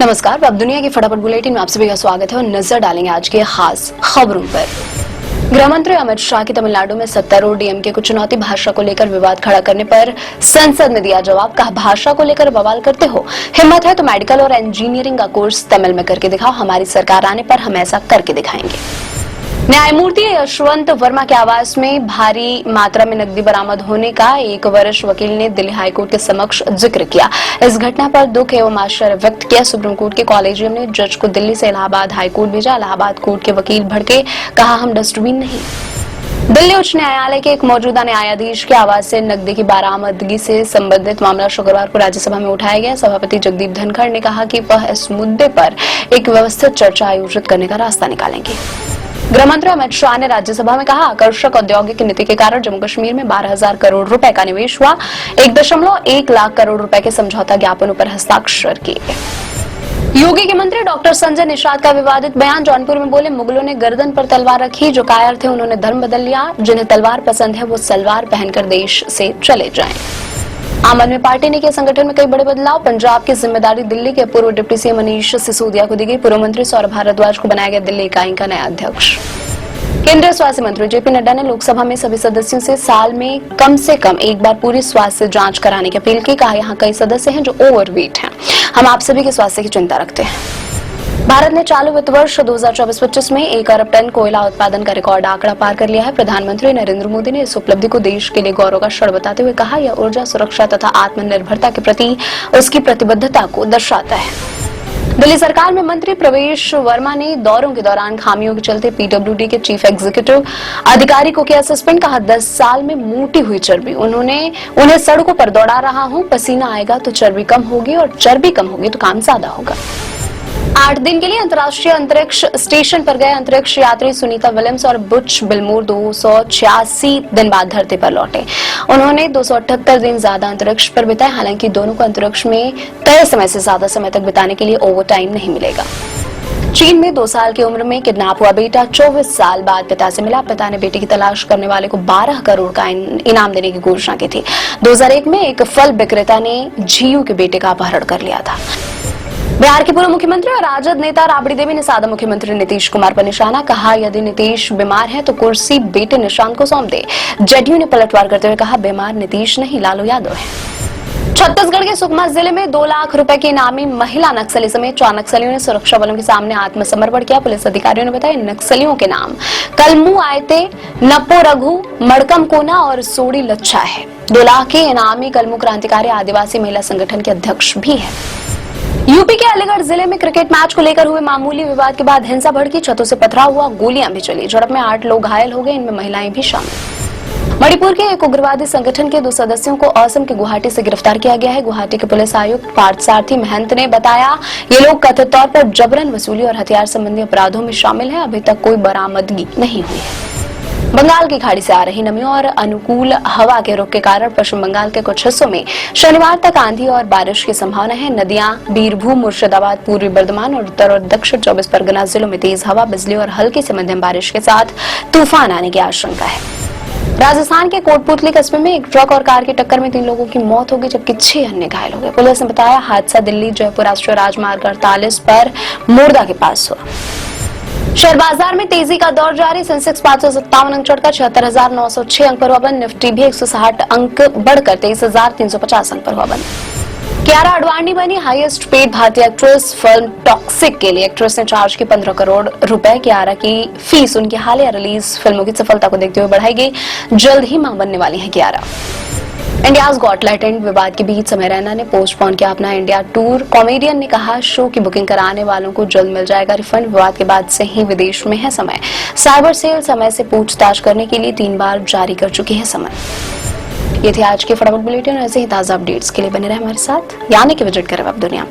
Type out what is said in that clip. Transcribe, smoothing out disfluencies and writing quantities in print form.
नमस्कार, अब दुनिया की फटाफट बुलेटिन में आप सभी का स्वागत है और नजर डालेंगे आज के खास खबरों पर। गृह मंत्री अमित शाह की तमिलनाडु में सत्तारूढ़ डीएमके को चुनौती, भाषा को लेकर विवाद खड़ा करने पर संसद में दिया जवाब। कहा, भाषा को लेकर बवाल करते हो, हिम्मत है तो मेडिकल और इंजीनियरिंग का कोर्स तमिल में करके दिखाओ, हमारी सरकार आने पर हम ऐसा करके दिखाएंगे। न्यायमूर्ति यशवंत वर्मा के आवास में भारी मात्रा में नकदी बरामद होने का एक वरिष्ठ वकील ने दिल्ली हाईकोर्ट के समक्ष जिक्र किया। इस घटना पर दुख एवं आश्चर्य व्यक्त किया। सुप्रीम कोर्ट के कॉलेजियम ने जज को दिल्ली से इलाहाबाद हाईकोर्ट भेजा। इलाहाबाद कोर्ट के वकील भड़के, कहा हम डस्टबिन नहीं। दिल्ली उच्च न्यायालय के एक मौजूदा न्यायाधीश के आवास से नकदी की बरामदगी से संबंधित मामला शुक्रवार को राज्यसभा में उठाया गया। सभापति जगदीप धनखड़ ने कहा कि वह इस मुद्दे पर एक व्यवस्थित चर्चा आयोजित करने का रास्ता निकालेंगे। गृह मंत्री अमित शाह ने राज्यसभा में कहा, आकर्षक औद्योगिक नीति के कारण जम्मू कश्मीर में 12,000 करोड़ रुपए का निवेश हुआ। 1.1 लाख करोड़ रुपए के समझौता ज्ञापनों पर हस्ताक्षर किए। योगी के मंत्री डॉक्टर संजय निषाद का विवादित बयान। जौनपुर में बोले, मुगलों ने गर्दन पर तलवार रखी, जो कायर थे उन्होंने धर्म बदल लिया, जिन्हें तलवार पसंद है वो सलवार पहनकर देश से चले जाएं। आम आदमी पार्टी ने किया संगठन में कई बड़े बदलाव। पंजाब की जिम्मेदारी दिल्ली के पूर्व डिप्टी सीएम मनीष सिसोदिया को दी गई। पूर्व मंत्री सौरभ भारद्वाज को बनाया गया दिल्ली इकाई का नया अध्यक्ष। केंद्रीय स्वास्थ्य मंत्री जेपी नड्डा ने लोकसभा में सभी सदस्यों से साल में कम से कम एक बार पूरी स्वास्थ्य जांच कराने की अपील की। कहा, यहाँ कई सदस्य हैं जो ओवरवेट हैं, हम आप सभी के स्वास्थ्य की चिंता रखते हैं। भारत ने चालू वित्त वर्ष 2024-25 में 1 अरब टन कोयला उत्पादन का रिकॉर्ड आंकड़ा पार कर लिया है। प्रधानमंत्री नरेंद्र मोदी ने इस उपलब्धि को देश के लिए गौरव का क्षण बताते हुए कहा, यह ऊर्जा सुरक्षा तथा आत्मनिर्भरता के प्रति उसकी प्रतिबद्धता को दर्शाता है। दिल्ली सरकार में मंत्री प्रवेश वर्मा ने दौरों के दौरान खामियों के चलते पीडब्ल्यूडी के चीफ एग्जीक्यूटिव अधिकारी को किया सस्पेंड। कहा, 10 साल में मोटी हुई चर्बी, उन्हें सड़कों पर दौड़ा रहा हूं, पसीना आएगा तो चर्बी कम होगी और चर्बी कम होगी तो काम ज्यादा होगा। 8 दिन के लिए अंतर्राष्ट्रीय अंतरिक्ष स्टेशन पर गए अंतरिक्ष यात्री सुनीता विलियम्स और बुच विल्मोर 286 दिन बाद धरती पर लौटे। उन्होंने 278 दिन ज्यादा अंतरिक्ष पर बिताए। हालांकि दोनों को अंतरिक्ष में तय समय से ज्यादा समय तक बिताने के लिए ओवर टाइम नहीं मिलेगा। चीन में 2 साल की उम्र में किडनैप हुआ बेटा 24 साल बाद पिता से मिला। पिता ने बेटी की तलाश करने वाले को 12 करोड़ का इनाम देने की घोषणा की थी। 2001 में एक फल विक्रेता ने झीयू के बेटे का अपहरण कर लिया था। बिहार के पूर्व मुख्यमंत्री और राजद नेता राबड़ी देवी ने साधा मुख्यमंत्री नीतीश कुमार पर निशाना। कहा, यदि नीतीश बीमार है तो कुर्सी बेटे निशांत को सौंप दे। जदयू ने पलटवार करते हुए कहा, बीमार नीतीश नहीं लालू यादव है। छत्तीसगढ़ के सुकमा जिले में 2 लाख रुपए की इनामी महिला नक्सली समेत 4 नक्सलियों ने सुरक्षा बलों के सामने आत्मसमर्पण किया। पुलिस अधिकारियों ने बताया, नक्सलियों के नाम कलमू आयते, नप्पो रघु, मड़कम कोना और सोड़ी लच्छा है। 2 लाख के इनामी कलमू क्रांतिकारी आदिवासी महिला संगठन के अध्यक्ष भी है। यूपी के अलीगढ़ जिले में क्रिकेट मैच को लेकर हुए मामूली विवाद के बाद हिंसा भड़की, छतों से पथराव हुआ, गोलियां भी चली। झड़प में 8 लोग घायल हो गए, इनमें महिलाएं भी शामिल। मणिपुर के एक उग्रवादी संगठन के 2 सदस्यों को असम के गुवाहाटी से गिरफ्तार किया गया है। गुवाहाटी के पुलिस आयुक्त पार्थसारथी महंत ने बताया, ये लोग कथित तौर पर जबरन वसूली और हथियार संबंधी अपराधों में शामिल हैं। अभी तक कोई बरामदगी नहीं हुई है। बंगाल की खाड़ी से आ रही नमी और अनुकूल हवा के रुख के कारण पश्चिम बंगाल के कुछ हिस्सों में शनिवार तक आंधी और बारिश की संभावना है। नदियां बीरभूम, मुर्शिदाबाद, पूर्वी बर्धमान और उत्तर और दक्षिण 24 परगना जिलों में तेज हवा, बिजली और हल्की से मध्यम बारिश के साथ तूफान आने की आशंका है। राजस्थान के कोटपुतली कस्बे में एक ट्रक और कार की टक्कर में 3 लोगों की मौत हो गई, जबकि 6 अन्य घायल हो गए। पुलिस ने बताया, हादसा दिल्ली जयपुर राष्ट्रीय राजमार्ग 48 पर मोरदा के पास हुआ। शेयर बाजार में तेजी का दौर जारी। सेंसेक्स 557 अंक चढ़कर 76,906 अंक पर हुआ बंद। निफ्टी भी 160 अंक बढ़कर 23,350 अंक पर हुआ बंद। कियारा आडवाणी बनी हाईएस्ट पेड भारतीय एक्ट्रेस। फिल्म टॉक्सिक के लिए एक्ट्रेस ने चार्ज की 15 करोड़ रुपए। कियारा की फीस उनकी हालिया रिलीज फिल्मों की सफलता को देखते हुए बढ़ाई गई। जल्द ही मां बनने वाली है कियारा। इंडियाज गॉट टैलेंट विवाद के बीच समय रैना ने पोस्टपोन किया अपना इंडिया टूर। कॉमेडियन ने कहा, शो की बुकिंग कराने वालों को जल्द मिल जाएगा रिफंड। विवाद के बाद से ही विदेश में है समय। साइबर सेल समय से पूछताछ करने के लिए 3 बार जारी कर चुकी है समय। ये थे आज के फटाफट बुलेटिन। ऐसे ही ताजा अपडेट्स के लिए बने रहे हमारे साथ, यानी कि विजिट करें अब दुनिया।